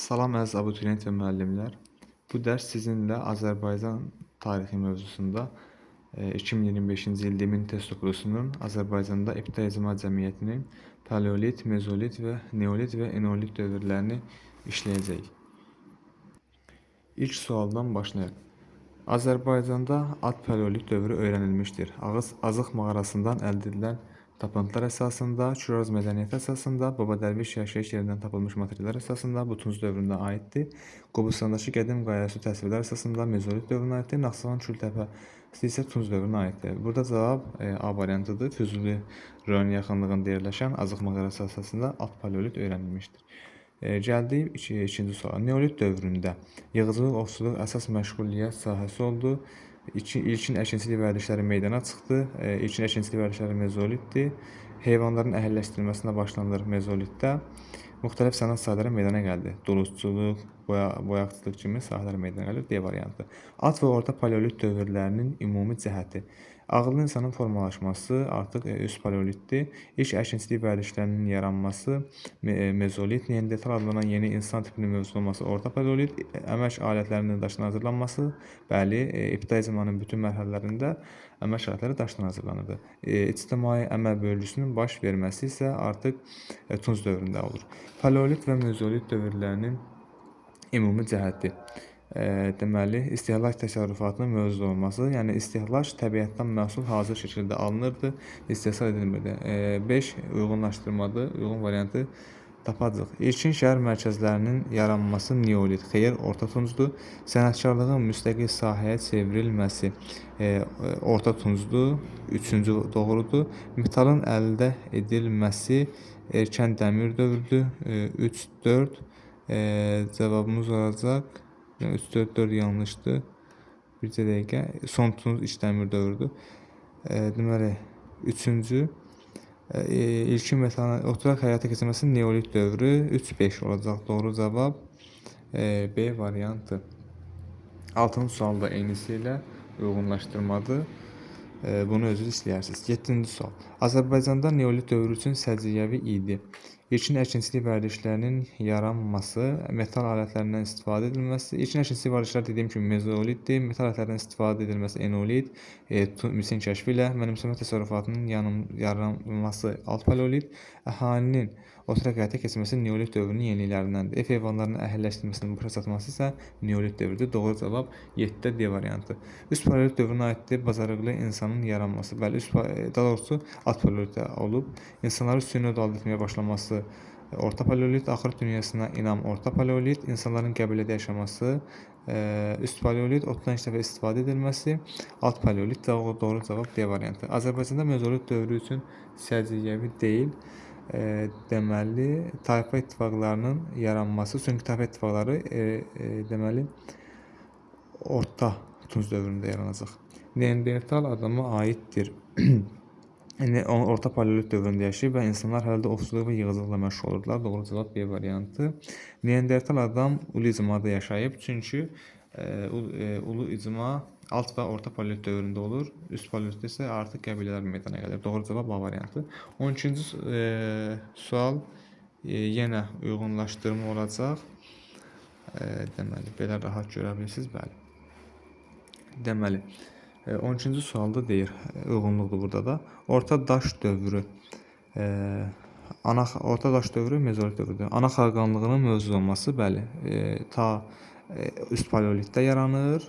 Salam əziz abituriyent və müəllimlər. Bu dərs sizinlə Azərbaycan tarixi mövzusunda 2025-ci il Limin test kursunun Azərbaycanda ibtidai icma cəmiyyətinin paleolit, mezolit və neolit və eneolit dövrlərini işləyəcəyik. İlk sualdan başlayaq. Azərbaycanda alt paleolit dövrü öyrənilmişdir. Azıq mağarasından əldə edilən tapıntılar əsasında, Şiraz mədəniyyəti əsasında, Baba Dərviş yaşayış yerindən tapılmış materiallar əsasında bu Tunc dövrünə aiddir. Qobustandakı qədim qayaüstü təsvirlər əsasında mezolit dövrünə aiddir. Naxçıvan Kültəpəsi isə Tunc dövrünə aiddir. Burada cavab A variantıdır. Füzuli rayon yaxınlığında yerləşən Azıq mağarası əsasında alt paleolit öyrənilmişdir. Gəldik ikinci suala. Neolit dövründə yığıcılıq, ovçuluq əsas məşğuliyyət sahəsi oldu. İlkin əkinçilik vərdişləri meydana çıxdı. İlkin əkinçilik vərdişləri mezolitdir. Heyvanların əhəlləşdirilməsinə başlanılır mezolitdə. Müxtəlif sənət sahələri meydana gəldi. Duluzçuluq, boyaqçılıq kimi sahələr meydana gəlir. D variantı. Alt və orta paleolit dövrlərinin ümumi cəhəti. Ağıllı insanın formalaşması artıq üst paleolitdir. İlk əkinçilik vərdişlərinin yaranması mezolit, Neandertal adlanan yeni insan tipinin mövcud olması orta paleolit, əmək alətlərinin daşdan hazırlanması, bəli, ibtidai icmanın bütün mərhələlərində əmək alətləri daşdan hazırlanırdı. İctimai əmək bölgüsünün baş verməsi isə artıq Tunc dövründə olur. Paleolit və mezolit dövrlərinin ümumi cəhəti. Deməli, istehlak təsərrüfatının mövcud olması, yəni istehlak təbiətdən məhsul hazır şəkildə alınırdı, istehsal edilmirdi. 5 uyğunlaşdırmadır, uyğun variantı tapacağıq. İlkin şəhər mərkəzlərinin yaranması neolit, xeyr, orta tuncdur. Sənətkarlığın müstəqil sahəyə çevrilməsi orta tuncdur, 3-cü doğrudur. Metalın əldə edilməsi erkən dəmir dövrüdür, 3-4. Cavabımız olacaq 3-4 yanlışdır. Bircə dəqiqə. Son tunc iç dəmir dövrüdür. Deməli, 3-cü ilkin metalın oturaq həyata keçirməsi neolit dövrü 3-5 olacaq. Doğru cavab B variantı. 6-cı sualda eynisi ilə uyğunlaşdırmadır. Bunu özünüz istəyirsiniz. 7-ci sual. Azərbaycanda neolit dövrü üçün səciyyəvi idi. İlkin əkinçilik vərdişlərinin yaranması, metal alətlərindən istifadə edilməsi, ilkin əkinçilik vərdişləri dediyim kimi mezolitdir, metal alətlərindən istifadə edilməsi eneolit, misin kəşfi ilə mənimsəmə təsərrüfatının yaranması alt paleolit, əhalinin oturaq həyata keçirməsi neolit dövrünün yeniliklərindəndir. Ev heyvanlarının əhəlləşdirilməsinin bu çatması isə neolit dövrüdür. Doğru cavab 7-də D variantı. Üst paleolit dövrünə aiddir bacarıqlı insanın yaranması. Bəli, daha doğrusu alt paleolitdə olub. İnsanların süni əldə etməyə başlaması orta paleolit, axır dünyasına inam orta paleolit, insanların qəbilədə yaşaması üst paleolit, otdan ilk dəfə istifadə edilməsi alt paleolit. Doğru cavab D variantı. Azərbaycanda mezolit dövrü üçün səciyyəvi deyil. Deməli, tayfa ittifaqlarının yaranması, çünki tayfa ittifaqları deməli orta tunc dövründə yaranacaq. Neandertal adama aiddir. Orta paleolit dövründə yaşayıb və insanlar hələ də ovçuluq və yığıcılıqla məşğul olurdular. Doğru cavab B variantı. Neandertal adam ulu icmada yaşayıb, çünki ulu icma alt və orta paleolit dövründə olur. Üst paleolitdə isə artıq qəbilələr meydana gəlir. Doğru cavab A variantı. 12-ci sual yenə uyğunlaşdırma olacaq. Deməli, belə rahat görə bilirsiniz, bəli. Deməli, 12-ci sualda deyir, uyğunluqdur burada da. Orta daş dövrü orta daş dövrü mezolit dövrüdür. Ana xaqanlığının mövcud olması, bəli, ta üst paleolitdə yaranır,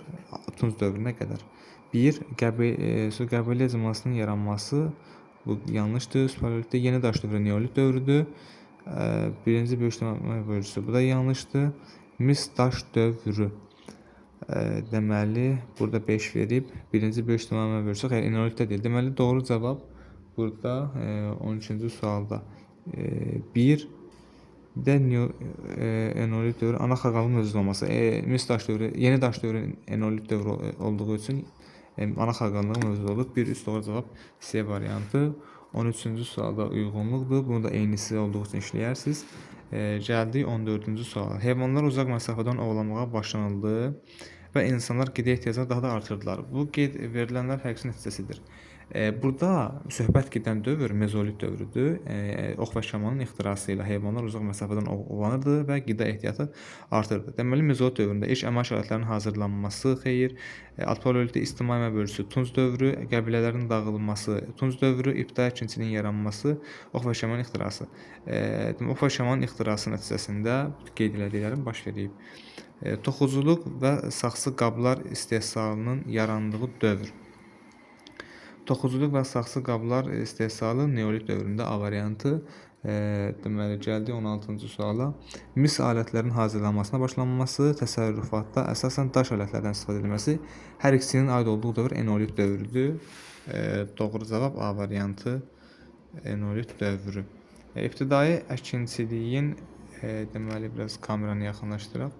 tunc dövrünə qədər. 1. Qəbilə icmasının yaranması, bu yanlışdır. Üst paleolitdə yeni daş dövrü neolit dövrüdür. Birinci böyük işləmə bölgüsü, bu da yanlışdır. Mis daş dövrü. Deməli, burada 5 verib. Birinci böyük işləmə bölgüsü, xeyr, eneolitdə deyil. Deməli, doğru cavab burada 13-cü sualda 1. də eneolit dövrü ana xaqanlığın mövcud olması. Mis daş dövrü, yeni daş dövrü eneolit dövrü olduğu üçün ana xaqanlığın mövcud olur. Bir üst doğru cavab C variantı. 13-cü sualda uyğunluqdur. Bunu da eynisi olduğu üçün işləyərsiniz. Gəldik 14-cü suala. Heyvanlar uzaq məsafədən ovlanmağa başlanıldı və insanlar qida ehtiyacını daha da artırdılar. Bu verilənlər həqiqi nəticəsidir. Burada söhbət gedən dövr mezolit dövrüdür. Ox və şamanın ixtirası ilə heyvanlar uzaq məsafədən ovlanırdı və qida ehtiyatı artırdı. Deməli, mezolit dövründə ilk əmək alətlərinin hazırlanması xeyir, alt paleolitdə ictimai əmək bölgüsü tunc dövrü, qəbilələrin dağılması tunc dövrü, ibtidai əkinçiliyin yaranması, ox və şamanın ixtirası. Ox və şamanın ixtirası nəticəsində qeyd elədiklərim baş verib. Toxuculuq və saxsı qablar istehsalının yarandığı dövr. Toxuculuq və saxsı qablar istehsalı neolit dövründə A variantı. Deməli, gəldik 16-cı suala. Mis alətlərinin hazırlanmasına başlanması, təsərrüfatda əsasən daş alətlərdən istifadə edilməsi, hər ikisinin aid olduğu dövr eneolit dövrüdür. Doğru cavab A variantı, eneolit dövrü. İbtidai əkinçiliyin, deməli, biraz kameranı yaxınlaşdıraq.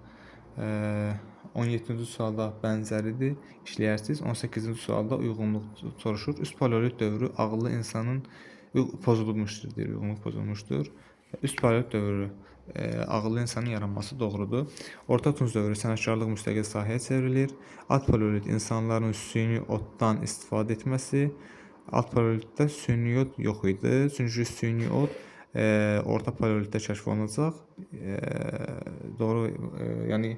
17-ci sualda bənzəridir, işləyərsiz. 18-ci sualda uyğunluq soruşur. Üst paleolit dövrü ağıllı insanın pozulmuşdur, deyir, uyğunluq pozulmuşdur. Üst paleolit dövrü ağıllı insanın yaranması doğrudur. Orta tunc dövrü sənətkarlıq müstəqil sahəyə çevrilir. Alt paleolit insanların süni otdan istifadə etməsi. Alt paleolitdə süni ot yox idi. Çünki süni ot orta paleolitdə kəşf olunacaq. Doğru, yəni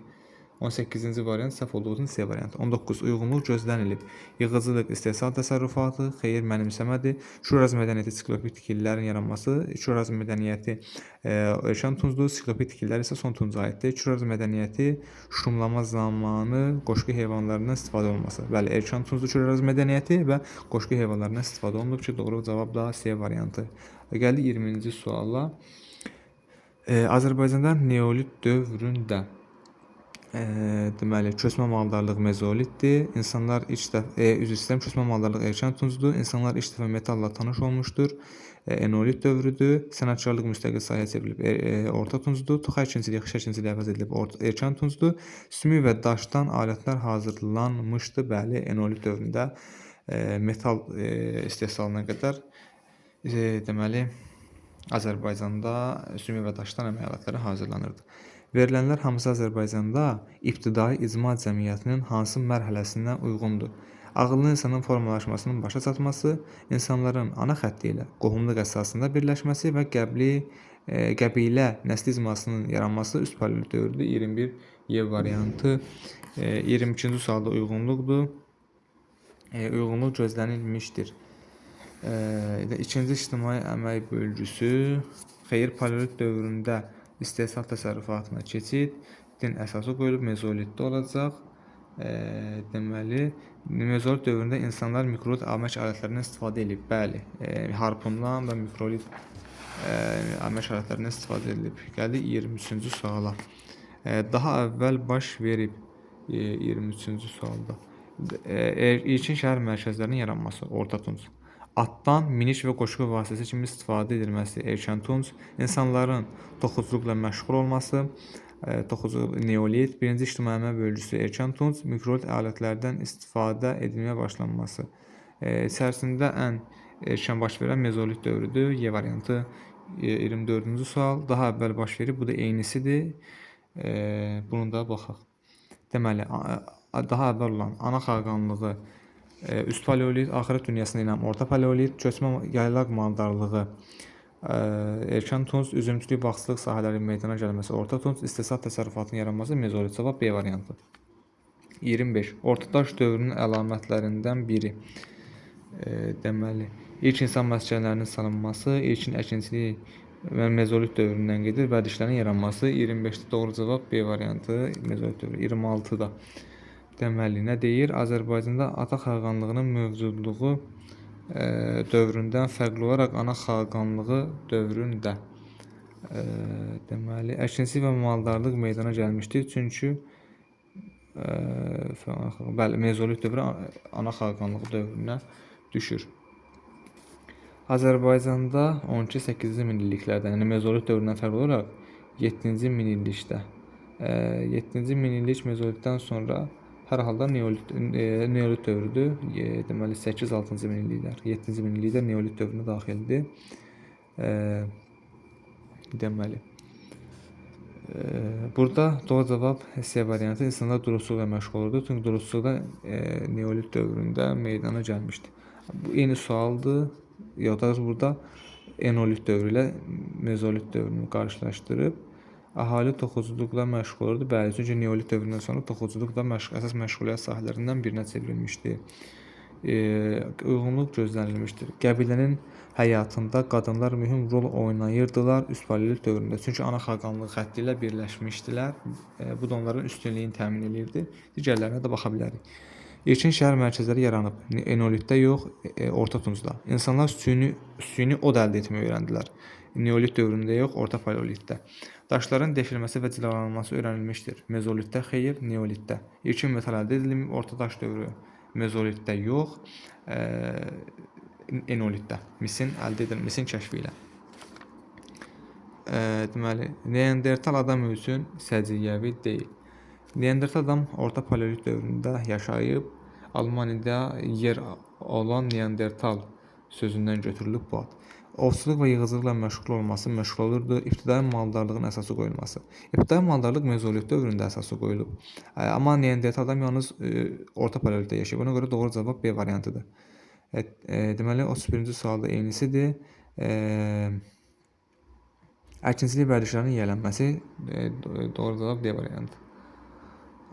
18-ci variant səhv olduğu üçün C variantı. 19. Uyğunluq gözlənilib. Yığıcılıq, istehsal təsərrüfatı, xeyir mənimsəmədir. Şuraz mədəniyyəti, siklopik tikililərin yaranması. Şuraz mədəniyyəti erkən tuncdur, siklopik tikililər isə son tunca aiddir. Şuraz mədəniyyəti şumlama zamanı qoşqu heyvanlarından istifadə olunması. Bəli, erkən tuncdur Şuraz mədəniyyəti və qoşqu heyvanlarından istifadə olunub ki, doğru cavab da C variantı. Gəldi 20-ci suala. Azərbaycanda neolit dövründə deməli, köçmə maldarlıq mezolitdir. İnsanlar köçmə maldarlıq erkən tuncdur. İnsanlar ilk dəfə metalla tanış olmuşdur. Eneolit dövrüdür. Sənətkarlıq müstəqil sahəyə çevrilib. Orta tuncdur. Toxa əkinçiliyi, xış əkinçiliyi əvəz edilib. Erkən tuncdur. Sümük və daşdan alətlər hazırlanmışdı. Bəli, eneolit dövründə metal istehsalına qədər deməli, Azərbaycanda sümük və daşdan əmək alətləri hazırlanırdı. Verilənlər hamısı Azərbaycanda ibtidai icma cəmiyyətinin hansı mərhələsindən uyğundur? Ağıllı insanın formalaşmasının başa çatması, insanların ana xətti ilə qohumluq əsasında birləşməsi və qəbilə nəsli icmasının yaranması üst paleolit dövrüdür. 21 Y variantı. 22-ci sualda uyğunluqdur. Uyğunluq gözlənilmişdir. İkinci ictimai əmək bölgüsü xeyir paleolit dövründə istehsal təsərrüfatına keçidin əsası qoyulub, mezolitdə olacaq. Deməli, mezolit dövründə insanlar mikrolit əmək alətlərindən istifadə edib. Bəli, harpundan və mikrolit əmək alətlərindən istifadə edilib. Gəldik 23-cü suala. Daha əvvəl baş verib 23-cü sualda. İlkin şəhər mərkəzlərinin yaranması, orta tunc. Atdan miniş və qoşqu vasitəsi kimi istifadə edilməsi, erkən tunc. İnsanların toxuculuqla məşğul olması, neolit. Birinci ictimai əmək bölgüsü erkən tunc. Mikrolit alətlərdən istifadə edilməyə başlanması. İçərisində ən erkən baş verən mezolit dövrüdür. Y variantı. 24-cü sual. Daha əvvəl baş verib, bu da eynisidir. Bunu da baxaq. Deməli, daha əvvəl olan ana xaqanlığı üst paleolit, axirət dünyasında ilə orta paleolit, köçmə yaylaq maldarlığı erkən tunc, üzümçülük, bağçılıq sahələrinin meydana gəlməsi orta tunc, istehsal təsərrüfatının yaranması mezolit. Cavab B variantı. 25. Ortadaş dövrünün əlamətlərindən biri. Deməli, ilk insan məskənlərinin salınması, ilkin əkinçilik və mezolit dövründən gedir, vədişlərin yaranması. 25-də doğru cavab B variantı, mezolit dövrü. 26-da. Deməli, nə deyir? Azərbaycanda ata xaqanlığının mövcudluğu dövründən fərqli olaraq ana xaqanlığı dövründə deməli, əkinçilik və maldarlıq meydana gəlmişdir. Çünki bəli, mezolit dövrü ana xaqanlığı dövrünə düşür. Azərbaycanda 12-8-ci minilliklərdən, yəni mezolit dövründən fərqli olaraq 7-ci minillikdə 7-ci minillik mezolitdən sonra hər halda neolit dövrüdür. Deməli 8-6-cı minilliklər, 7-ci minilliklər neolit dövrünə daxildir. Deməli, burada doğru cavab C variantı. İnsanlar dulusçuluqla məşğul olurdu. Çünki dulusçuluqda neolit dövründə meydana gəlmişdi. Bu eyni sualdır. Ya da burada Enolit dövrü ilə mezolit dövrünü qarşılaşdırıb əhali toxuculuqla məşğul olurdu. Bəli, çünki neolit dövründən sonra toxuculuq da əsas məşğuliyyət sahələrindən birinə çevrilmişdi. Uyğunluq gözlənilmişdir. Qəbilənin həyatında qadınlar mühüm rol oynayırdılar üst paleolit dövründə. Çünki ana xaqanlıq xətti ilə birləşmişdilər. Bu da onların üstünlüyünü təmin edirdi. Digərlərinə də baxa bilərik. İlkin şəhər mərkəzləri yaranıb. Enolitdə yox, Orta Tuncda. İnsanlar süni od əldə etməyi öyrəndilər. Neolit dövründə yox, Orta Paleolitdə. Daşların deşilməsi və cilalanması öyrənilmişdir. Mezolitdə xeyr, neolitdə. İlkin metal əldə edilib, orta daş dövrü mezolitdə yox, enolitdə. Misin kəşfi ilə. Deməli, Neandertal adam üçün səciyyəvi deyil. Neandertal adam Orta Paleolit dövründə yaşayıb. Almaniyada yer olan Neandertal sözündən götürülüb bu ad. Ovçuluq və yığıcılıqla məşğul olması məşğul olurdu. İbtidai maldarlığın əsası qoyulması. İbtidai maldarlıq mezolit dövründə əsası qoyulub. Amma Neandertal adam yalnız Orta Paleolitdə yaşayıb. Ona görə doğru cavab B variantıdır. Deməli 31-ci sualda eynisidir. Əkinçilik vərdişlərinin yiyələnməsi doğru cavab D variantı.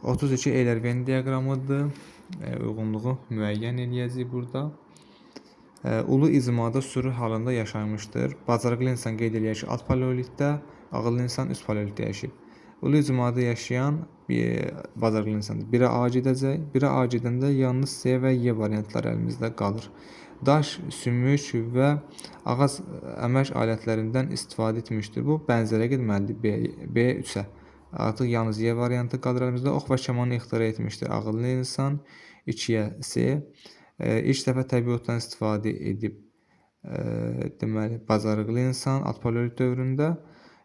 32 Eyler-Venn diaqramıdır. Uyğunluğu müəyyən eləyəcəyik burada. Ulu icmada sürü halında yaşamışdır. Bacarıqlı insan qeyd eləyir ki, alt paleolitdə, ağıllı insan üst paleolitdə yaşayıb. Ulu icmada yaşayan bacarıqlı insandır. Biri A gedəcək, biri A gedəndə yalnız C və Y variantları əlimizdə qalır. Daş, sümük və ağac əmək alətlərindən istifadə etmişdir. Bu bənzərə getməlidir B3-ə. Artıq yalnız Y variantı qalır əlimizdə. Ox və kamanı ixtira etmişdir. Ağıllı insan 2-yə C. İlk dəfə təbii otdan istifadə edib deməli bacarıqlı insan alt paleolit dövründə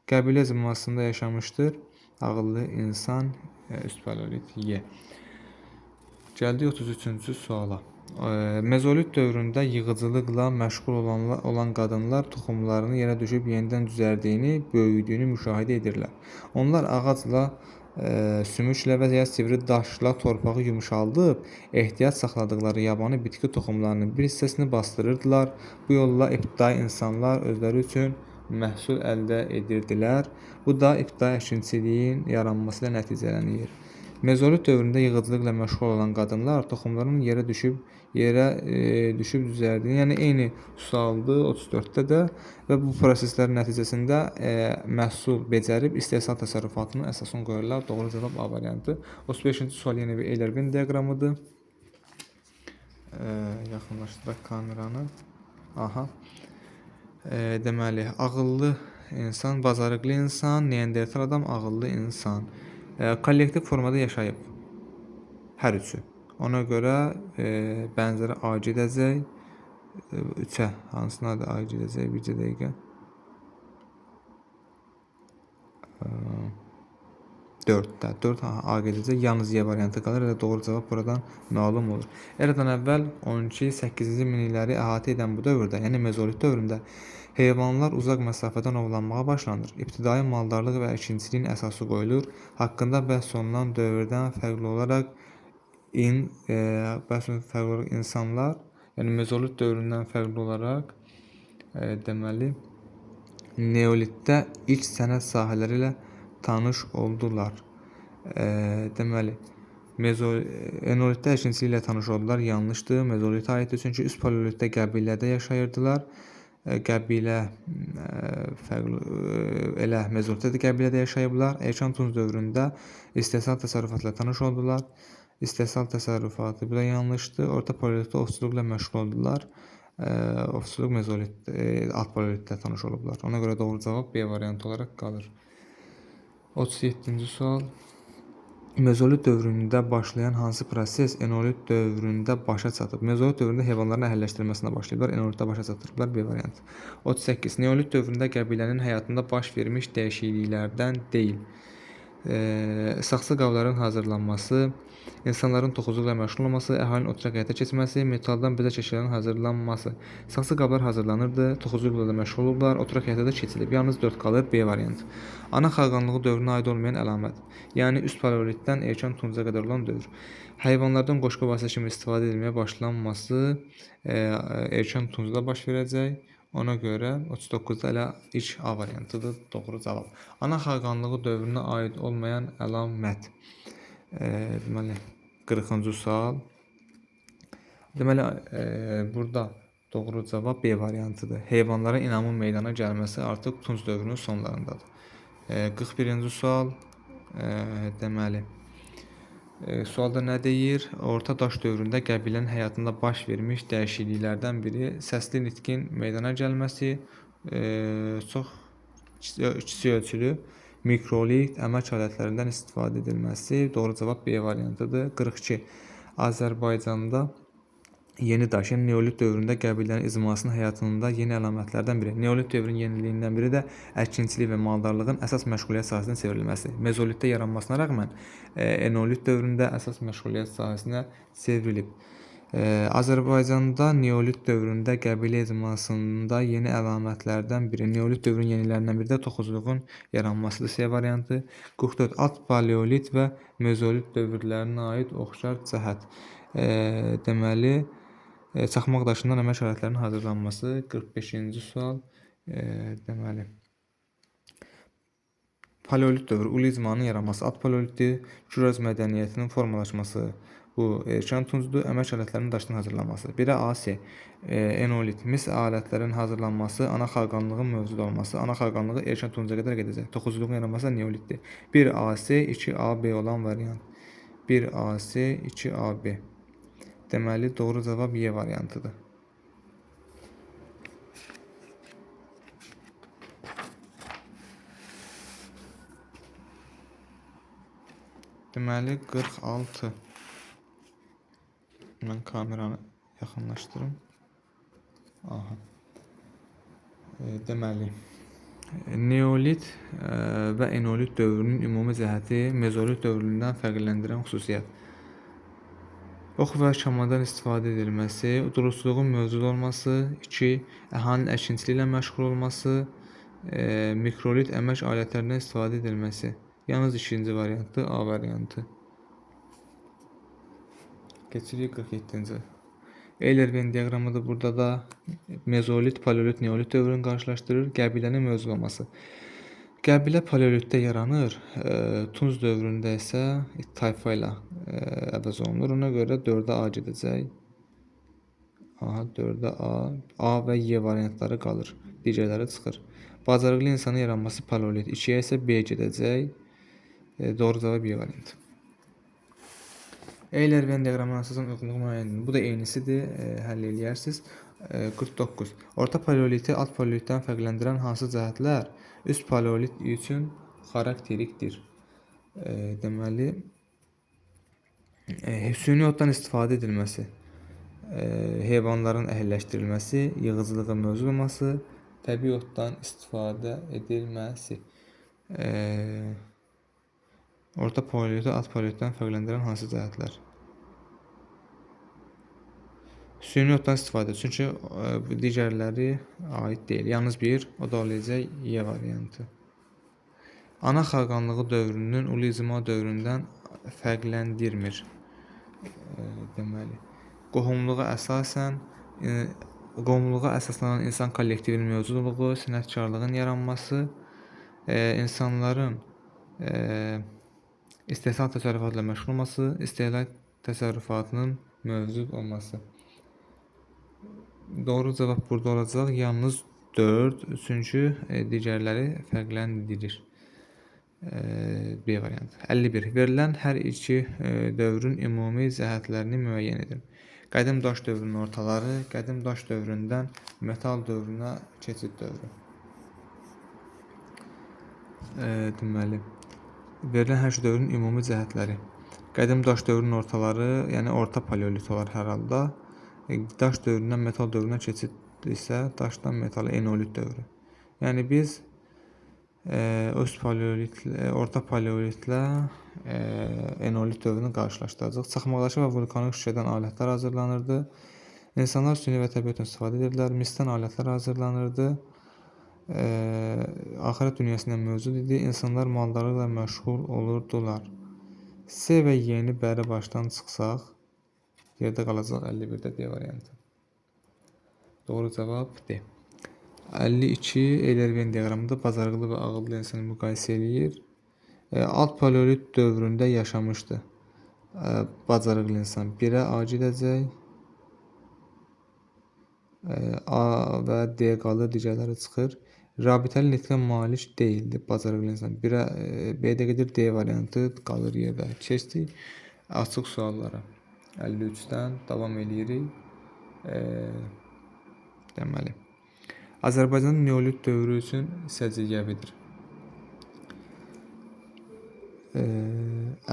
qəbilə icmasında yaşamışdır. Ağıllı insan üst paleolit Y. Gəldik 33-cü suala. Mezolit dövründə yığıcılıqla məşğul olan qadınlar toxumlarını yerə düşüb yenidən düzəldiyini, böyüdüyünü müşahidə edirlər. Onlar ağacla, sümüklə və ya sivri daşla torpağı yumşaldıb, ehtiyat saxladıqları yabani bitki toxumlarının bir hissəsini bastırırdılar. Bu yolla ibtidai insanlar özləri üçün məhsul əldə edirdilər. Bu da ibtidai əkinçiliyin yaranması ilə nəticələnir. Mezolit dövründə yığıcılıqla məşğul olan qadınlar toxumların yerə düşüb düzəldiyini, yəni eyni sualdır 34-də də və bu proseslərin nəticəsində məhsul becərib istehsal təsərrüfatının əsasını qoyurlar. Doğru cavab A variantı. 35-ci sual yenə bir Eyler-Venn diaqramıdır. Yaxınlaşdıraq kameranı. Aha. Deməli, ağıllı insan, bacarıqlı insan, Neandertal adam, ağıllı insan. Kollektiv formada yaşayıb. Hər üçü. Ona görə bənzəri A gedəcək. 3-ə hansına da A gedəcək? Bircə dəqiqə. 4 A gedəcək. Yalnız Y variantı qalır. Elə doğru cavab buradan məlum olur. Eradan əvvəl 12-8-ci minilləri əhatə edən bu dövrdə, yəni mezolit dövründə heyvanlar uzaq məsafədən ovlanmağa başlanır. İbtidai maldarlıq və əkinçiliyin əsası qoyulur. Haqqında bəhs olunan dövrdən fərqli olaraq insanlar, yəni mezolit dövründən fərqli olaraq deməli neolitdə ilk sənət sahələri ilə tanış oldular. Deməli enolitdə əkinçilik ilə tanış oldular. Yanlışdır. Mezolitə aiddir. Çünki üst paleolitdə qəbilədə yaşayırdılar. Qəbilə elə mezolitdə də qəbilədə yaşayıblar. Erkən Tunc dövründə istehsal təsərrüfatla tanış oldular. İstehsal təsərrüfatı bu da yanlışdır. Orta paleolitdə ovçuluqla məşğul oldular. Ovçuluq mezolit alt paleolitdə tanış olublar. Ona görə doğru cavab B variantı olaraq qalır. 37-ci sual. Mezolit dövründə başlayan hansı proses enolit dövründə başa çatıb? Mezolit dövründə heyvanların əhəlləşdirilməsinə başlayıblar, enolitdə başa çatdırıblar. B variantı. 38. Neolit dövründə qəbilənin həyatında baş vermiş dəyişikliklərdən deyil. Saxsı qabların hazırlanması, insanların toxuculuqla məşğul olması, əhalinin oturaq həyata keçməsi, metaldan bezək əşyalarının hazırlanması. Saxsı qablar hazırlanırdı, toxuculuqla da məşğul olublar, oturaq həyata da keçirilib. Yalnız 4 qalır B variantı. Ana xəqanlığı dövrünə aid olmayan əlamət. Yəni üst paleolitdən erkən tunca qədər olan dövr. Heyvanlardan qoşqa vasitə kimi istifadə edilməyə başlanması erkən tuncda baş verəcək. Ona görə 39-da elə ilk A variantıdır doğru cavab. Ana xəqanlığı dövrünə aid olmayan əlamət. Deməli 40-cı sual. Deməli burada doğru cavab B variantıdır. Heyvanların inamın meydana gəlməsi artıq tunc dövrünün sonlarındadır. 41-ci sual. Deməli sualda nə deyir? Orta daş dövründə qəbilənin həyatında baş vermiş dəyişikliklərdən biri səsli nitqin meydana gəlməsi, çox kiçik ölçülü mikrolit əmək alətlərindən istifadə edilməsi. Doğru cavab B variantıdır. 42. Azərbaycanda yeni daş, yəni neolit dövründə qəbilələrin icmasının həyatında yeni əlamətlərdən biri. Neolit dövrünün yeniliyindən biri də əkinçilik və maldarlığın əsas məşğuliyyət sahəsinə çevrilməsi. Mezolitdə yaranmasına rəğmən eneolit dövründə əsas məşğuliyyət sahəsinə çevrilib. Azərbaycanda neolit dövründə qəbilə icmasında yeni əlamətlərdən biri. Neolit dövrünün yenilərindən biri də toxuculuğun yaranmasıdır. C variantı. 44. Alt paleolit və mezolit dövrlərinə aid oxşar cəhət. Deməli çaxmaq daşından əmək alətlərinin hazırlanması. 45-ci sual. Deməli paleolit dövrü, ulu icmanın yaranması. Alt paleolitdir, Kürəz mədəniyyətinin formalaşması. Bu erkən tuncdur, əmək alətlərinin daşdan hazırlanması. 1-ə A, C. Eneolit, mis alətlərin hazırlanması, ana xəqanlığın mövcud olması. Ana xəqanlığı erkən tunca qədər gedəcək. Toxuculuğun yaranması neolitdir. 1A, C, 2A, B olan variant. 1A, C, 2A, B. Deməli, doğru cavab Y variantıdır. Deməli, 46. Mən kameranı yaxınlaşdırım. Aha. Deməli, neolit və eneolit dövrünün ümumi cəhəti mezolit dövründən fərqləndirən xüsusiyyət. Ox və kamandan istifadə edilməsi, duluçuluğun mövcud olması, 2. Əhalinin əkinçiliklə məşğul olması, mikrolit əmək alətlərindən istifadə edilməsi. Yalnız ikinci variantdır, A variantı. Keçirik 47-ci. Euler-Venn diaqramı da burada da mezolit, paleolit, neolit dövrünü qarşılaşdırır. Qəbilənin mövcud olması. Qəbilə paleolitdə yaranır, tunc dövründə isə tayfa ilə əvəz olunur. Ona görə 4-ə A gedəcək. Aha, 4-ə A və Y variantları qalır. Digərləri çıxır. Bacarıqlı insanın yaranması paleolit. 2-yə isə B gedəcək. Doğru cavab Y variantı. Euler-Venn diaqramına əsasən uyğunluq müəyyəndir. Bu da eynisidir, həll eləyərsiniz. 49. Orta paleoliti alt paleolitdən fərqləndirən hansı cəhətlər üst paleolit üçün xarakterikdir? Deməli, süni otdan istifadə edilməsi, heyvanların əhəlləşdirilməsi, yığıcılığın mövcud olması, təbii otdan istifadə edilməsi. Orta paleoliti alt paleolitdən fərqləndirən hansı cəhətlər? Süni otdan istifadə, çünki digərləri aid deyil. Yalnız bir, o da olacaq Y variantı. Ana xəqanlığı dövrünün ulu icma dövründən fərqləndirmir. Deməli, qohumluğa əsaslanan insan kollektivinin mövcudluğu, sənətkarlığın yaranması, insanların istehsal təsərrüfatla məşğul olması, istehlak təsərrüfatının mövcud olması. Doğru cavab burada olacaq. Yalnız 4. Çünki digərləri fərqləndirir. B variantı. 51. Verilən hər iki dövrün ümumi cəhətlərini müəyyən edin. Qədim daş dövrünün ortaları, qədim daş dövründən metal dövrünə keçid dövrü. Deməli, verilən hər iki dövrün ümumi cəhətləri. Qədim daş dövrünün ortaları, yəni orta paleolit olar hər halda. Daş dövründən metal dövrünə keçid isə daşdan metala eneolit dövrü. Yəni biz Üst paleolit, orta paleolitlə eneolit dövrünü qarşılaşdıracaq. Çaxmaqdaşı və vulkanik şüşədən alətlər hazırlanırdı. İnsanlar süni və təbiətdən istifadə edirdilər. Misdən alətlər hazırlanırdı. Axirət dünyasında mövcud idi. İnsanlar maldarlıqla məşğul olurdular. C və Y-ni bəri başdan çıxsaq, yerdə qalacaq 51-də D variantı. Doğru cavab D. 52 Eyler-Venn diaqramında bacarıqlı və ağıllı insanı müqayisə eləyir. Alt paleolit dövründə yaşamışdı. Bacarıqlı insan 1-ə A gedəcək. A və D qalır, digərləri çıxır. Rabitəli nitqə malik deyildi. Bacarıqlı insan 1-ə B-də gedir, D variantı qalır yerdə. Keçdik açıq suallara. 53-dən davam eləyirik. Deməli, Azərbaycanın neolit dövrü üçün səciyyəvidir.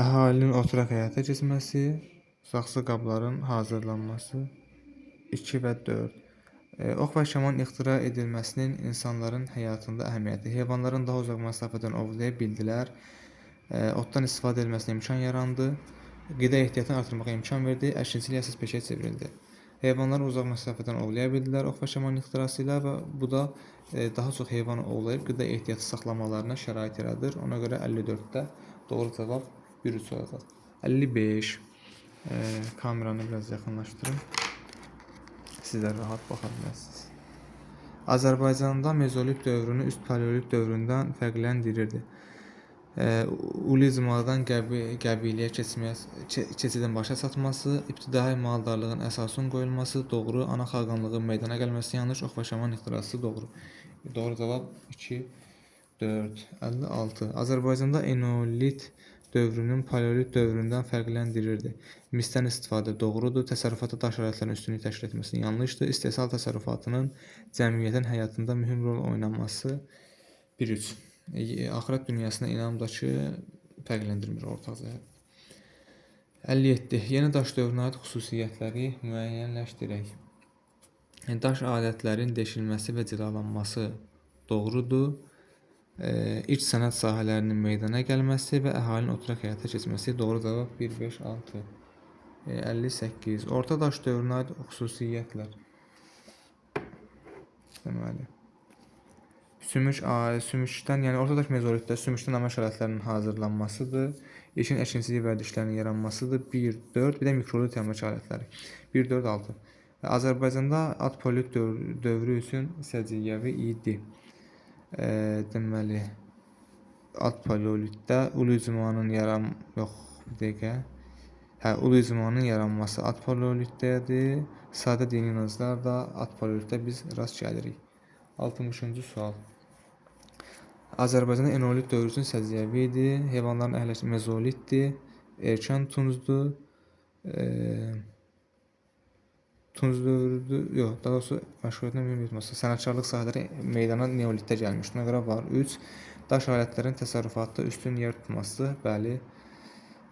Əhalinin oturaq həyata keçməsi, saxsı qabların hazırlanması 2 və 4. Ox və kaman ixtira edilməsinin insanların həyatında əhəmiyyəti. Heyvanların daha uzaq məsafədən ovlaya bildilər. Otdan istifadə edilməsinə imkan yarandı. Qida ehtiyatını artırmağa imkan verdi. Əkinçilik əsas peşəyə çevrildi. Heyvanları uzaq məsafədən ovlaya bildilər ox və kaman ixtirası ilə və bu da daha çox heyvan ovlayıb qida ehtiyatı saxlamalarına şərait yaradır. Ona görə 54-də doğru cavab 1-3 olacaq. 55. Kameranı biraz yaxınlaşdırım. Sizlər rahat baxa bilərsiniz. Azərbaycanda mezolit dövrünü üst paleolit dövründən fərqləndirirdi. Ulizmadan qəbiləyə keçidin başa çatması, ibtidai maldarlığın əsasının qoyulması, doğru, ana xaqanlığın meydana gəlməsi, yanlış, ox və şaman ixtirası, doğru. Doğru cavab 2, 4, 56. Azərbaycanda eneolit dövrünün paleolit dövründən fərqləndirirdi. Misdən istifadə doğrudur, təsərrüfatda daş alətlərin üstünlük təşkil etməsi yanlışdır, istehsal təsərrüfatının cəmiyyətin həyatında mühüm rol oynaması 1-3. Axirət dünyasına inamdakı fərqləndirmir ortaq cəhət. 57. Yeni daş dövrünə aid xüsusiyyətləri müəyyənləşdirək. Daş alətlərin deşilməsi və cilalanması doğrudur. İlk sənət sahələrinin meydana gəlməsi və əhalinin oturaq həyata keçməsi doğru cavab 1, 5, 6. 58. Orta daş dövrünə aid xüsusiyyətlər. Deməli, sümükdən, yəni ortadaş mezolitdə sümükdən əmək alətlərinin hazırlanmasıdır. İşin əkinçilik vərdişlərinin yaranmasıdır. 1, 4, bir də mikrolit əmək alətləri. 1, 4, 6. Azərbaycanda alt paleolit dövrü üçün səciyyəvi idi. Deməli, alt paleolitdə uluzmanın yaranması alt paleolitdədir. Sadə dini inanclar da alt paleolitdə biz rast gəlirik. 60-cı sual. Azərbaycanda eneolit dövrü üçün səciyyəvi idi. Heyvanların əhləsi mezolitdir. Erkən tuncdur. Tunc dövrüdür. Yox, daha doğrusu məşğuliyyətinə mühüm etməsi. Sənətkarlıq sahələri meydana neolitdə gəlmişdir. Ona görə var 3. Daş alətlərin təsərrüfatda üstün yer tutması, bəli.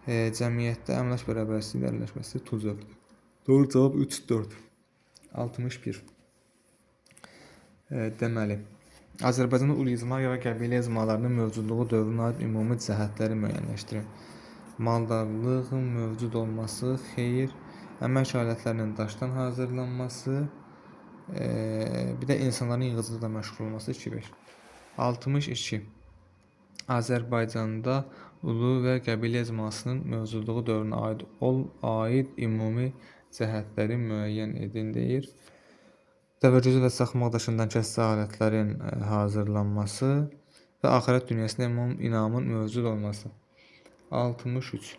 Cəmiyyətdə əmlak bərabərsizliyin irəliləşməsi tunc dövrüdür. Doğru cavab 3, 4. 61. Deməli, Azərbaycanda uluzma və qəbilə icmalarının mövcudluğu dövrünə aid ümumi cəhətləri müəyyənləşdirin. Maldarlığın mövcud olması, xeyir, əmək alətlərinin daşdan hazırlanması, bir də insanların yığıcılıqla məşğul olması 2-5. 62. Azərbaycanda ulu və qəbilə icmasının mövcudluğu dövrünə aid ümumi cəhətləri müəyyən edin deyir. Dəvərgözü və çaxmaq daşından kəskin alətlərin hazırlanması və axirət dünyasında inamın mövcud olması. 63.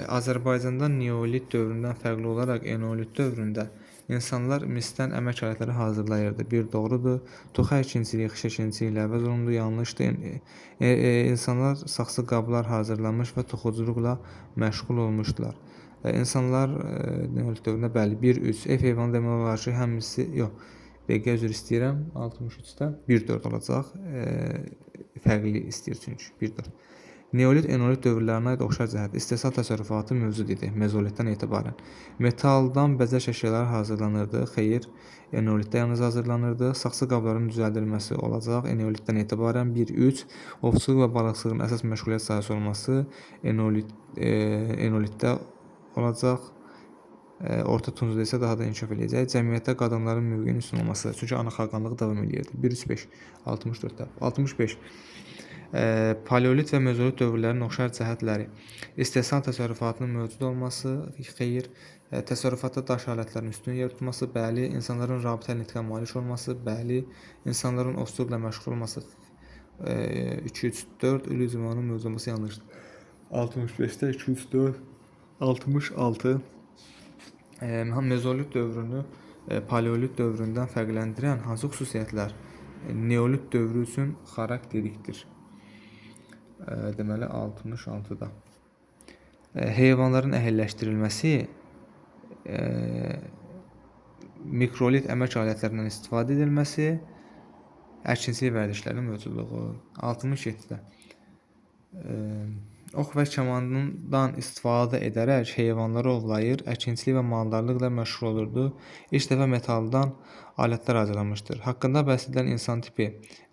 Azərbaycanda neolit dövründən fərqli olaraq eneolit dövründə insanlar misdən əmək alətləri hazırlayırdı. 1, doğrudur. Toxa əkinçiliyi, xış əkinçiliyi ilə əvəz olundu, yanlışdır. İnsanlar saxsı qablar hazırlamış və toxuculuqla məşğul olmuşdular. İnsanlar neolit dövründə bəli 1, 3 ev heyvanı demək olar ki, həmisi BG üzr istəyirəm 63-də 1, 4 olacaq. Fərqli istəyir çünki 1, 4. Neolit, enolit dövrlərinə aid oxşar cəhət. İstehsal təsərrüfatı mövcud idi mezolitdən etibarən. Metaldan bəzək əşyaları hazırlanırdı. Xeyr, enolitdə yalnız hazırlanırdı. Saxsı qabların düzəldilməsi olacaq. Eneolitdən etibarən 1-3 ovçuluq və balıqçılığın əsas məşğuliyyət sahəsi olması enolitdə olacaq. Orta Tuncda isə daha da inkişaf edəcək. Cəmiyyətdə qadınların mövqeyinin üstün olması. Çünki ana xaqanlığı davam edirdi. 1-3-5 64 65 Paleolit və mezolit dövrlərinin oxşar cəhətləri. İstehsal təsərrüfatının mövcud olması, xeyr, təsərrüfatda daş alətlərinin üstün yer tutması, bəli, insanların rabitə nitqə malik olması, bəli, insanların ovçuluqla məşğul olması, 2-3-4 ülü icmanın mövcud olması yanlışdır. 65-də 2-3-4 66 Mezolit dövrünü paleolit dövründən fərqləndirən hansı xüsusiyyətlər neolit dövrü üçün xarakterikdir? Deməli 66-da. Heyvanların əhəlləşdirilməsi, mikrolit əmək alətlərindən istifadə edilməsi, əkinçilik vərdişlərinin mövcudluğu. 67-də. Ox və kamandan istifadə edərək heyvanları ovlayır, əkinçilik və maldarlıqla məşğul olurdu. İlk dəfə metaldan alətlər hazırlanmışdır. Haqqında bəhs edilən insan tipi,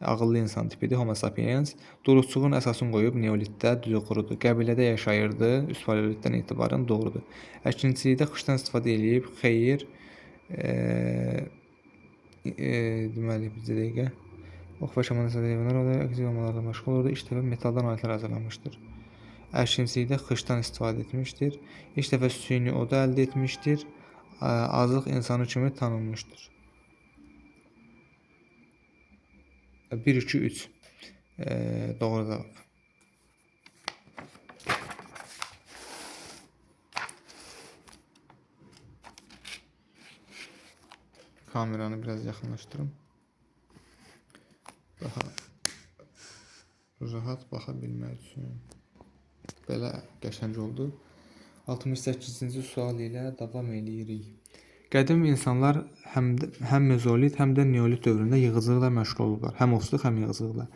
ağıllı insan tipidir, Homo sapiens. Dulusçuluğun əsasını qoyub neolitdə düzü qurudu. Qəbilədə yaşayırdı, üst paleolitdən etibarən doğrudur. Əkinçilikdə xışdan istifadə edib, xeyir, deməli bir dəqiqə. Ox və kamandan istifadə heyvanlar ovlayır, əkinçilik və maldarlıqla məşğul olurdu. İlk dəfə metaldan alətlər hazırlanmışdır. Əkinçilikdə xışdan istifadə etmişdir. İlk dəfə süni odu əldə etmişdir. Azıq insanı kimi tanınmışdır. 1-2-3 doğru cavab. Kameranı biraz yaxınlaşdırım. Daha rahat baxa bilmək üçün. Belə qəşəng oldu. 68-ci sual ilə davam edirik. Qədim insanlar həm mezolit, həm də neolit dövründə yığıcılıqla məşğul olublar. Həm ovçuluq, həm yığıcılıqla.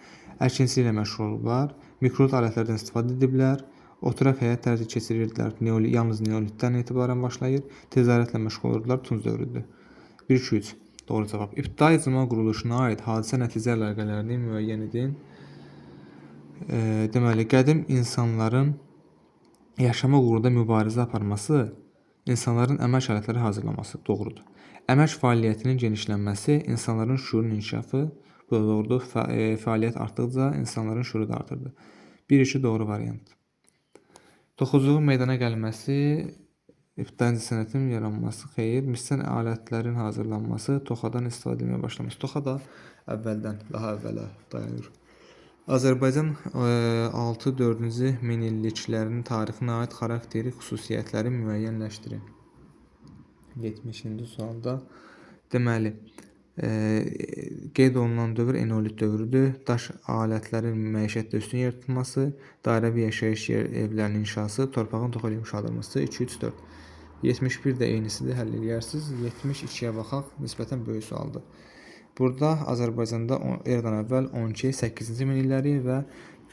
Əkinçiliklə məşğul olublar. Mikrolit alətlərdən istifadə ediblər. Oturaq həyat tərzi keçirirdilər. Yalnız neolitdən etibarən başlayır. Ticarətlə məşğul olurdular. Tunc dövrüdür. 1-2-3 doğru cavab. İbtidai icma quruluşuna aid hadisə nəticə əlaqələrini müəyyən edin. Deməli, qədim insanların yaşamaq uğrunda mübarizə aparması, insanların əmək alətləri hazırlaması doğrudur. Əmək fəaliyyətinin genişlənməsi, insanların şüurunun inkişafı, bu da doğrudur. Fəaliyyət artdıqca insanların şüuru da artırdı. 1-2 doğru variant. Toxuculuğun meydana gəlməsi, ibtidai sənətin yaranması, xeyir, misdən alətlərin hazırlanması, toxadan istifadə etməyə başlaması. Toxa da əvvəldən, daha əvvələ dayanır. Azərbaycan 6-4-cü minilliklərin tarixinə aid xarakteri xüsusiyyətləri müəyyənləşdirin. 70-ci sualda deməli, qeyd olunan dövr enolit dövrüdür. Daş alətlərin məişətdə üstün yer tutması, dairəvi yaşayış evlərinin inşası, torpağın toxu ilə yumşaldılması. 2-3-4. 71 də eynisidir, həll edərsiniz. 72-yə baxaq, nisbətən böyük sualdır. Burada Azərbaycanda eradan əvvəl 12-8-ci minillikləri və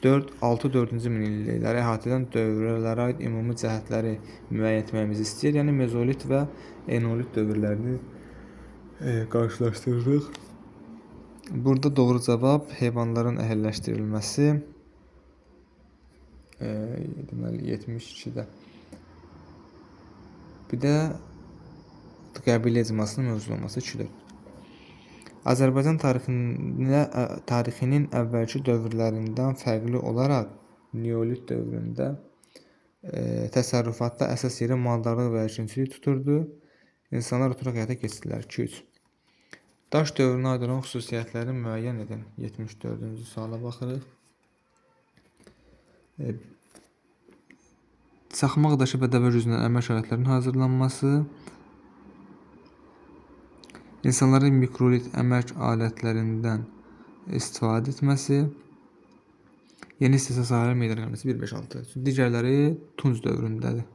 6-4-cü minillikləri əhatə edən dövrlərə aid ümumi cəhətləri müəyyən etməyimizi istəyir. Yəni mezolit və enolit dövrlərini qarşılaşdırırıq. Burada doğru cavab heyvanların əhəlləşdirilməsi, deməli 72-də. Bir də qəbilə icmasının mövcud olması 2-4. Azərbaycan tarixinin əvvəlki dövrlərindən fərqli olaraq neolit dövründə təsərrüfatda əsas yeri maldarlıq və əkinçilik tuturdu. İnsanlar oturaq həyata keçirdilər. 2-3. Daş dövrünə aid olan xüsusiyyətləri müəyyən edin. 74-cü suala baxırıq. Çaxmaq daşı və dəvə gücündən əmək alətlərinin hazırlanması, İnsanların mikrolit əmək alətlərindən istifadə etməsi, yeni istehsal sahələri meydana gəlməsi 1-5-6. Digərləri Tunc dövründədir.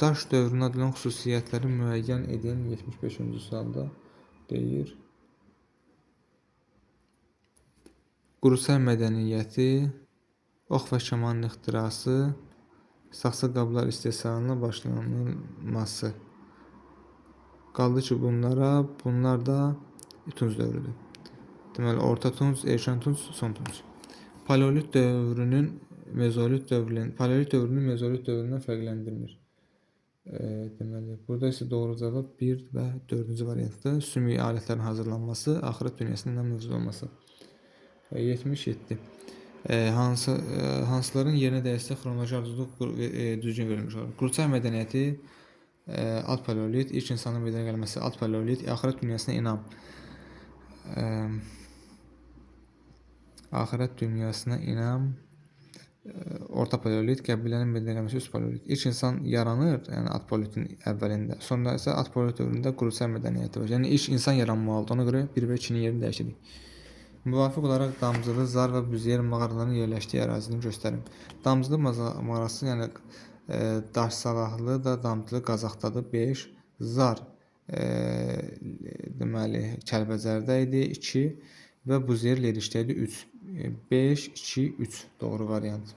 Daş dövrünə aid olan xüsusiyyətləri müəyyən edin 75-ci sualda deyir. Qurusay mədəniyyəti, ox və kamanın ixtirası, saxsı qablar istehsalına başlanılması. Qaldı ki, bunlar da tunc dövrüdür. Deməli, orta tunc, erkən tunc, son tunc. Paleolit dövrünün mezolit dövründən fərqləndirmir. Deməli, burada isə doğru cavab 1 və 4-cü variantda sümük alətlərin hazırlanması, axırat dünyasının mövcud olması. 77. Hansıların yerinə dəyişsə xronoloji ardıcıllıq düzgün verilmiş olur. Qurçay mədəniyyəti, alt paleolit, ilk insanın meydana gəlməsi, alt paleolit, axırat dünyasına inam. Axirət dünyasına inam, orta paleolit, qəbilənin meydana gəlməsi, üst paleolit. İlk insan yaranır, yəni alt paleolitin əvvəlində. Sonra isə alt paleolit dövründə Qurusay mədəniyyəti var. Yəni ilk insan yaranmalıdır. Ona görə 1 və 2-nin yerini dəyişirik. Müvafiq olaraq Damcılı, Zar və Büzyer mağaralarının yerləşdiyi ərazini göstərin. Damcılı mağarası, yəni Daş Salahlı da Damcılı Qazaxdadır 5, Zar deməli Kəlbəcərdə idi 2 və Büzyer Lerişdə idi 3. 5, 2, 3 doğru variant.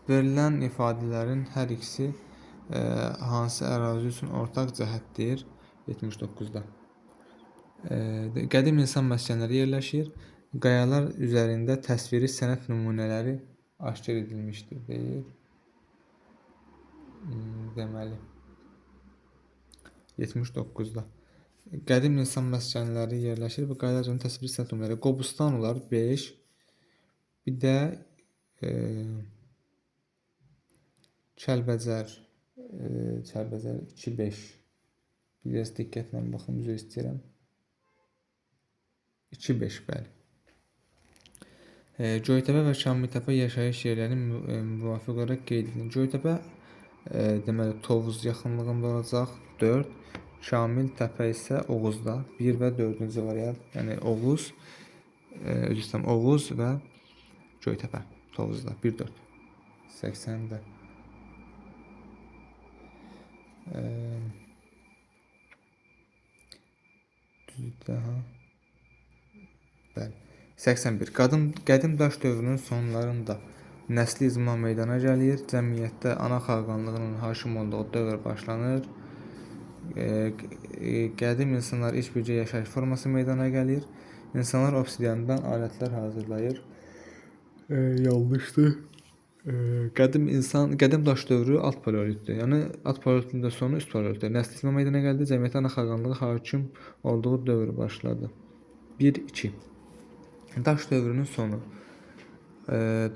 Verilən ifadələrin hər ikisi hansı ərazi üçün ortaq cəhətdir? 79-da. Qədim insan məskənləri yerləşir. Qayalar üzərində təsviri sənət nümunələri aşkar edilmişdir, deyir. Deməli 79-da. Qədim insan məskənləri yerləşir və qayalar üzərində təsviri sənət nümunələri. Qobustan olar 5. Bir də Kəlbəcər 2-5. Biraz diqqətlə baxın, üzr istəyirəm. 2-5 bəli. Göytəpə və Şamiltəpə yaşayış yerlərinin müvafiq olaraq qeyd edin. Göytəpə deməli Tovuz yaxınlığında olacaq 4. Şamiltəpə isə Oğuzda 1 və 4-cü variant. Yəni Oğuz, Oğuz və Göytəpə Tovuzda 1-4. 80-də. Bəli. 81. Qədim daş dövrünün sonlarında nəsli icma meydana gəlir. Cəmiyyətdə ana xaqanlığının hakim olduğu dövr başlanır. Qədim insanlar iç bircə yaşayış forması meydana gəlir. İnsanlar obsidiyandan alətlər hazırlayır. Yanlışdır. Qədim daş dövrü alt paleolitdir. Yəni alt paleolitin də sonu üst paleolitdir. Nəsli icma meydana gəldi. Cəmiyyətdə ana xaqanlığı hakim olduğu dövr başladı. 1-2. Daş dövrünün sonu.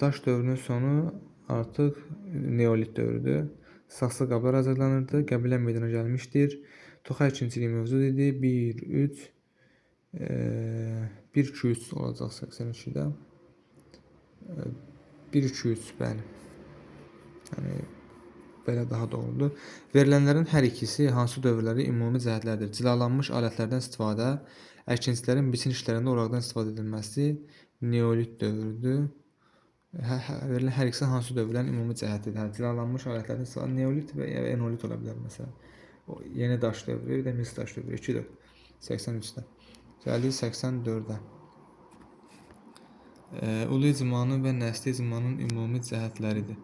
Daş dövrünün sonu artıq neolit dövrüdür. Saxsı qablar hazırlanırdı. Qəbilə meydana gəlmişdir. Toxay ikinciliyi mövcud idi. 1-2-3 olacaq 82-də. 1-2-3 bəli. Yəni belə daha doğrudur. Verilənlərin hər ikisi hansı dövrləri ümumi cəhətlərdir? Cilalanmış alətlərdən istifadə, əkinçilərin biçin işlərində oraqdan istifadə edilməsi neolit dövrüdür. Verilən hər ikisi hansı dövrlərin ümumi cəhətidir? Cilalanmış alətlərdən istifadə neolit və enolit ola bilər məsələn. Yeni daş dövrü, bir də mis daş dövrü 2-4. 83-də. Gəldik 84-də. Ulu icmanın və nəsli icmanın ümumi cəhətləridir.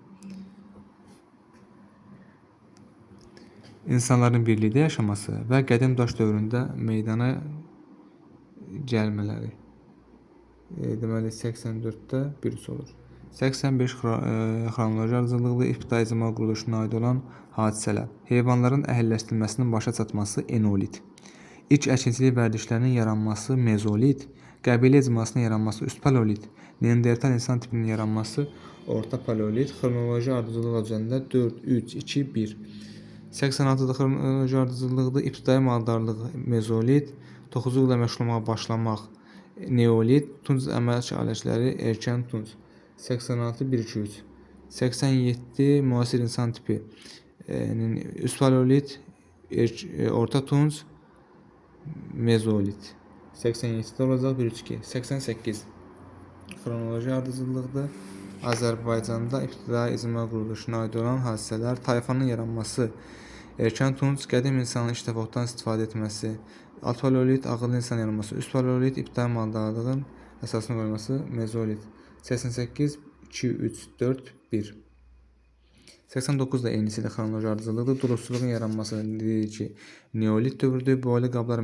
İnsanların birlikdə yaşaması və qədim daş dövründə meydana gəlmələri. Deməli 84-də 1-3 olur. 85 xronoloji ardıcıllıqlı ibtidai icma quruluşuna aid olan hadisələr. Heyvanların əhəlləşdirilməsinin başa çatması enolit. İlk əkinçilik vərdişlərinin yaranması mezolit. Qəbilə icmasının yaranması üst paleolit. Neandertal insan tipinin yaranması orta paleolit. Xronoloji ardıcıllıq üzərində 4, 3, 2, 1. 86-da xronoloji ardıcıllıqda ibtidai maldarlıq mezolit. Toxuculuqla məşğul olmağa başlamaq neolit. Tunc əmək alətləri erkən tunc. 86 1-2-3. 87 müasir insan tipi üst paleolit, orta tunc, mezolit. 87-də olacaq 1-3-2. 88 xronoloji ardıcıllıqdır. Azərbaycanda ibtidai icma quruluşuna aid olan hadisələr, tayfanın yaranması, erkən tunc, qədim insanın ilk dəfə otdan istifadə etməsi, alt paleolit, ağıllı insan yaranması, üst paleolit, ibtidai maldarlığın əsasının qoyulması mezolit. 88 2 3 4 1. 89 da eynisi ilə xronoloji ardıcıllıqdır. Duluzçuluğun yaranması dedik ki, neolit dövrüdür. Boyalı qablar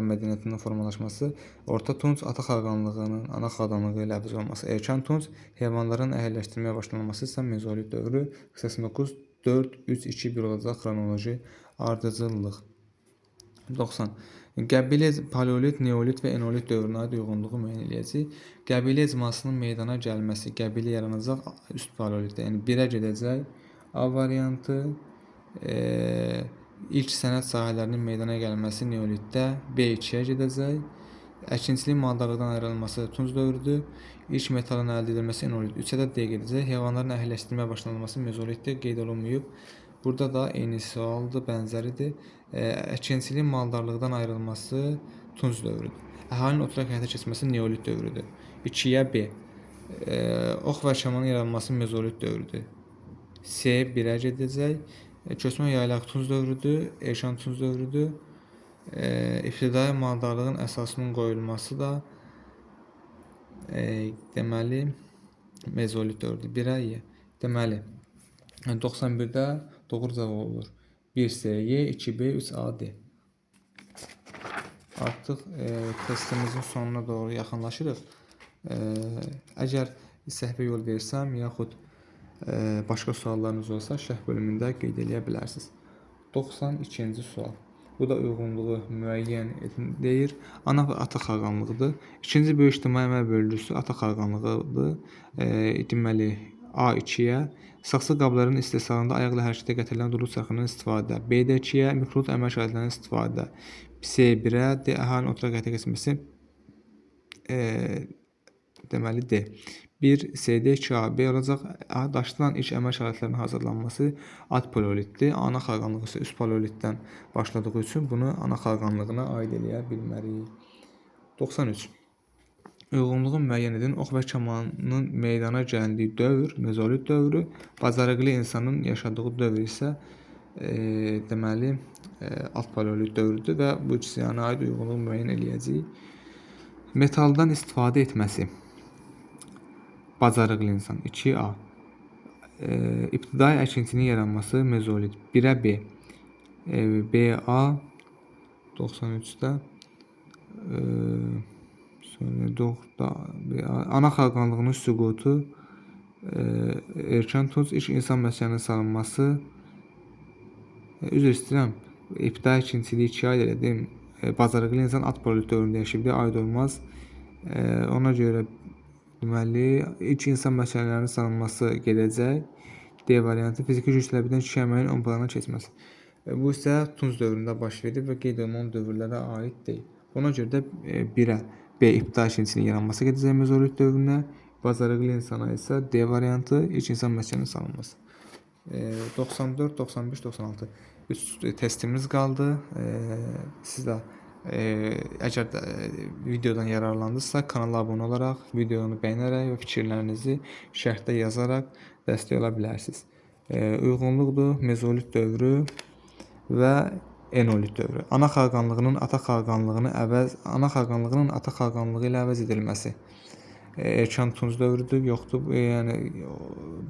mədəniyyətinin formalaşması, Orta Tunc ata xaqanlığının ana xaqanlığı ilə əvəz olunması, Erkən Tunc heyvanların əhəlləşdirməyə başlanması isə mezolit dövrü. 89 4 3 2 1 olacaq xronoloji ardıcıllıq. 90. Qəbilə paleolit, neolit və enolit dövrünə aid uyğunluğu müəyyən edəcəyik. Qəbilə icmasının meydana gəlməsi, qəbilə yaranacaq üst paleolitdə, yəni 1-ə gedəcək A variantı. İlk sənət sahələrinin meydana gəlməsi neolitdə B2-yə gedəcək. Əkinçilik maldarlıqdan ayrılması Tunc dövrüdür. İlk metalın əldə edilməsi enolit 3-ə də D gedəcək. Heyvanların əhəlləşdirməyə başlanılması mezolitdə qeyd olunmayıb. Burada da eyni sualdır, bənzəridir. Əkinçilik maldarlıqdan ayrılması Tunc dövrüdür. Əhalinin oturaq həyata keçməsi neolit dövrüdür. 2-yə B. Ox və kamanın yaranması mezolit dövrüdür. C 1-ə gedəcək. Köçmə yaylaq Tunc dövrüdür, Erkən Tunc dövrüdür. İbtidai maldarlığın əsasının qoyulması da deməli mezolit dövrüdür. 1-ə Y. Deməli 91-də doğru cavab olur. 1C Y, 2B, 3A D. Artıq testimizin sonuna doğru yaxınlaşırıq. Əgər səhvə yol versəm, yaxud başqa suallarınız olsa şərh bölümündə qeyd edə bilərsiniz. 92-ci sual. Bu da uyğunluğu müəyyən deyir. Ana və ata xaqanlığıdır. İkinci böyük ictimai əməl bölgüsü ata xaqanlığıdır. Deməli A2-yə saxsı qabların istehsalında ayaqla hərəkətə gətirilən duru çarxından istifadə. B2-yə mikrolot əmək şəraitlərindən istifadə. C1-ə D əhalinin oturaq həyata keçməsi deməli D. 1 CD 2 AB olacaq. Daşınan ilk əmək şəraitlərinin hazırlanması ad paleolitdir. Ana xaqanlığı isə üst paleolitdən başladığı üçün bunu ana xaqanlığına aid eləyə bilmərik. 93. Uyğunluğu müəyyən edin. Ox və kamanın meydana gəldiyi dövr mezolit dövrü, bacarıqlı insanın yaşadığı dövr isə deməli alt paleolit dövrüdür və bu ikisine aid uyğunluğu müəyyən eləyəcəyik. Metaldan istifadə etməsi. Bacarıqlı insan 2A. İbtidai əkinçinin yaranması mezolit 1-ə B. BA 93-də ana xaqanlığının süqutu, Erkən Tunc ilk insan məskəninin salınması, üzr istəyirəm, ibtidai əkinçiliyi 2 aid elədim. Bacarıqlı insan alt paleolit dövründə yaşayıb, aid olmaz. Ona görə deməli ilk insan məskənlərinin salınması gedəcək. D variantı fiziki güc tələbindən kişi əməyin ön plana keçməsi. Bu isə Tunc dövründə baş verib və qeyd olunan dövrlərə aid deyil. Ona görə də 1-ə B ibtidai əkinçiliyin yaranması gedəcək mezolit dövrünə. Bacarıqlı insana isə D variantı ilk insan məskəninin salınması. 94, 95, 96. 3 testimiz qaldı. Siz də əgər videodan yararlandınızsa kanala abunə olaraq, videonu bəyənərək və fikirlərinizi şərhdə yazaraq dəstək ola bilərsiniz. Uyğunluqdur mezolit dövrü və enolit dövrü. Ana xaqanlığının ata xaqanlığı ilə əvəz edilməsi. Erkən Tunc dövrüdür, yoxdur, yəni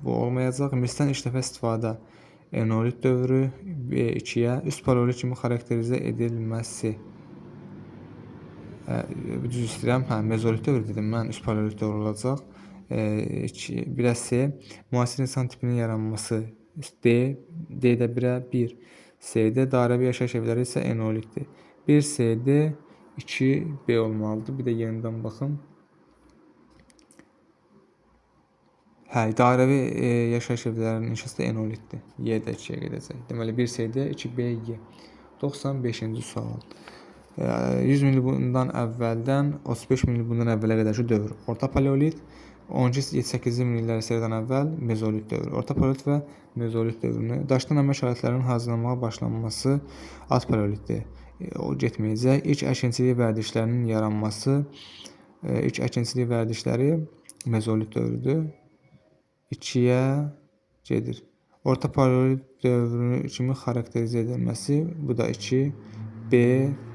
bu olmayacaq. Misdən ilk dəfə istifadə enolit dövrü B2-yə üst paleolit kimi xarakterizə edilməsi. Düz istəyirəm, mezolit dövrü dedim mən, üst paleolit dövrü olacaq. Bir C, müasir insan tipinin yaranması D, D-də 1-ə 1. C-də dairəvi yaşayış evləri isə enolitdir. 1 C-D, 2 B olmalıdır. Bir də yenidən baxın. Dairəvi yaşayış evlərinin inşası da enolitdir. Y-də 2-yə gedəcək. Deməli 1 C-D, 2 B, Y. 95-ci sual. 100 min il bundan əvvəldən 35 min il bundan əvvələ qədərki dövr. Orta paleolit, 12-8 min illər seriyədən əvvəl mezolit dövrü. Orta paleolit və mezolit dövrünü. Daşdan əmək şəraitlərinin hazırlanmağa başlanması alt paleolitdir. O getməyəcək. İlk əkinçilik vərdişlərinin yaranması, ilk əkinçilik vərdişləri mezolit dövrüdür. 2-yə gedir. Orta paleolit dövrü kimi xarakterizə edilməsi, bu da 2, B,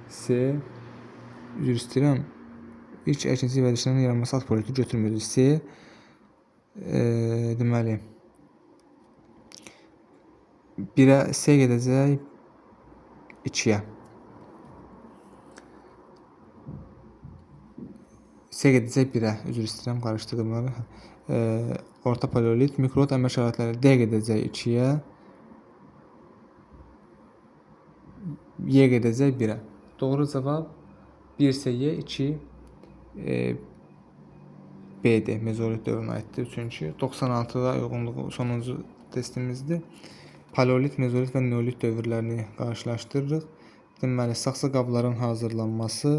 C, Üzr istəyirəm. İlk əkinçilik vərdişlərinin yaranması alt paleolitik götürmürdü. C deməli 1-ə C gedəcək 2-yə. C gedəcək 1-ə. Üzr istəyirəm, qarışdırdım bunları. Orta paleolit, mikroid əmək şəraitləri D gedəcək 2-yə. Y gedəcək 1-ə. Doğru cavab 1C-Y, 2 B-dir. Mezolit dövrünə aiddir. Çünki 96-da uyğunluğu sonuncu testimizdir. Paleolit, mezolit və neolit dövrlərini qarşılaşdırırıq. Deməli, saxsı qabların hazırlanması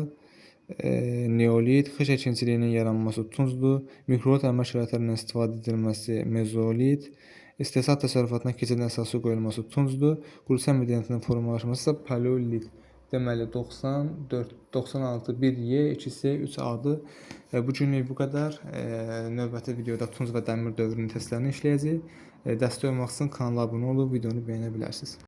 neolit, xış əkinçiliyinin yaranması tuncdur, mikroid əmək şəraitlərindən istifadə edilməsi mezolit, istehsal təsərrüfatına keçidin əsası qoyulması tuncdur, qrusiya mədəniyyətinin formalaşması isə paleolit. Deməli 94, 96, 1Y, 2C, 3A-dır. Bu günlük bu qədər. Növbəti videoda tunc və dəmir dövrünün testlərini işləyəcəyik. Dəstək olmaq üçün kanala abunə olub videonu bəyənə bilərsiniz.